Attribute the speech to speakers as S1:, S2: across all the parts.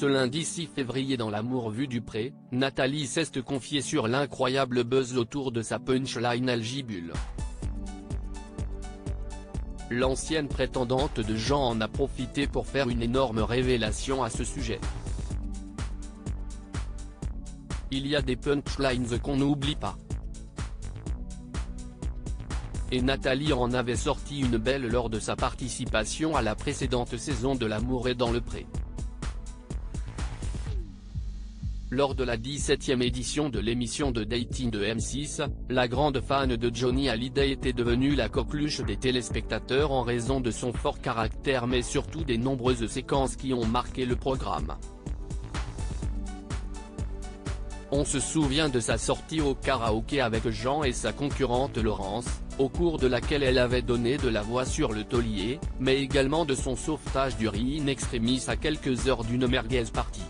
S1: Ce lundi 6 février dans l'Amour vu du pré, Nathalie s'est confiée sur l'incroyable buzz autour de sa punchline Elgibule. L'ancienne prétendante de Jean en a profité pour faire une énorme révélation à ce sujet. Il y a des punchlines qu'on n'oublie pas. Et Nathalie en avait sorti une belle lors de sa participation à la précédente saison de L'Amour est dans le pré. Lors de la 17e édition de l'émission de dating de M6, la grande fan de Johnny Hallyday était devenue la coqueluche des téléspectateurs en raison de son fort caractère mais surtout des nombreuses séquences qui ont marqué le programme. On se souvient de sa sortie au karaoké avec Jean et sa concurrente Laurence, au cours de laquelle elle avait donné de la voix sur le taulier, mais également de son sauvetage du riz in extremis à quelques heures d'une merguez party.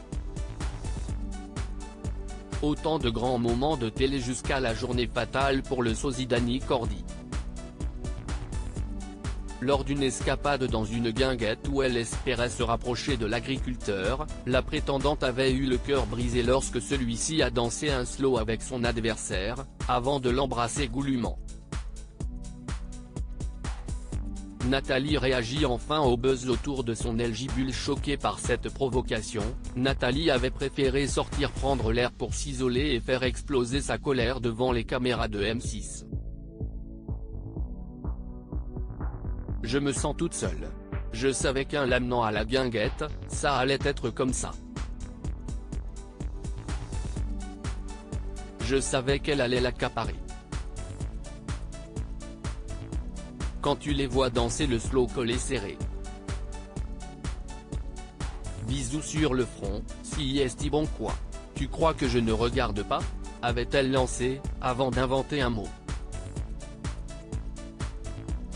S1: Autant de grands moments de télé jusqu'à la journée fatale pour le sosie Danny Cordy. Lors d'une escapade dans une guinguette où elle espérait se rapprocher de l'agriculteur, la prétendante avait eu le cœur brisé lorsque celui-ci a dansé un slow avec son adversaire, avant de l'embrasser goulûment. Nathalie réagit enfin au buzz autour de son Elgibule. Choquée par cette provocation, Nathalie avait préféré sortir prendre l'air pour s'isoler et faire exploser sa colère devant les caméras de M6. Je me sens toute seule. Je savais qu'un l'amenant à la guinguette, ça allait être comme ça. Je savais qu'elle allait l'accaparer. Quand tu les vois danser le slow collé serré. Bisous sur le front, si est bon quoi. Tu crois que je ne regarde pas ? Avait-elle lancé, avant d'inventer un mot.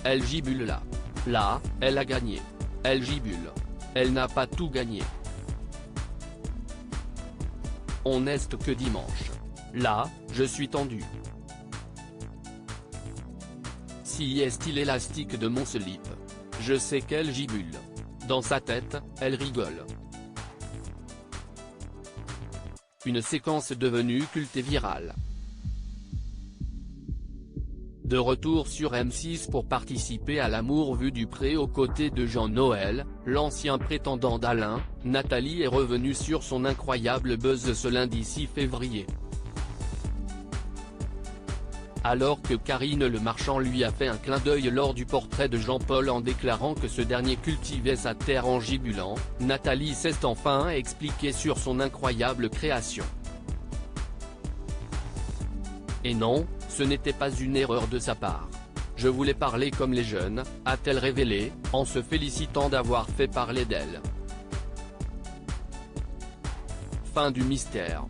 S1: Elgibule là. Là, elle a gagné. Elgibule. Elle n'a pas tout gagné. On n'est que dimanche. Là, je suis tendu. Si est-il élastique de mon slip. Je sais qu'Elgibule. Dans sa tête, elle rigole. Une séquence devenue culte et virale. De retour sur M6 pour participer à L'Amour vu du pré aux côtés de Jean-Noël, l'ancien prétendant d'Alain, Nathalie est revenue sur son incroyable buzz ce lundi 6 février. Alors que Karine Le Marchand lui a fait un clin d'œil lors du portrait de Jean-Paul en déclarant que ce dernier cultivait sa terre en gibulant, Nathalie s'est enfin expliquée sur son incroyable création. Et non, ce n'était pas une erreur de sa part. Je voulais parler comme les jeunes, a-t-elle révélé, en se félicitant d'avoir fait parler d'elle. Fin du mystère.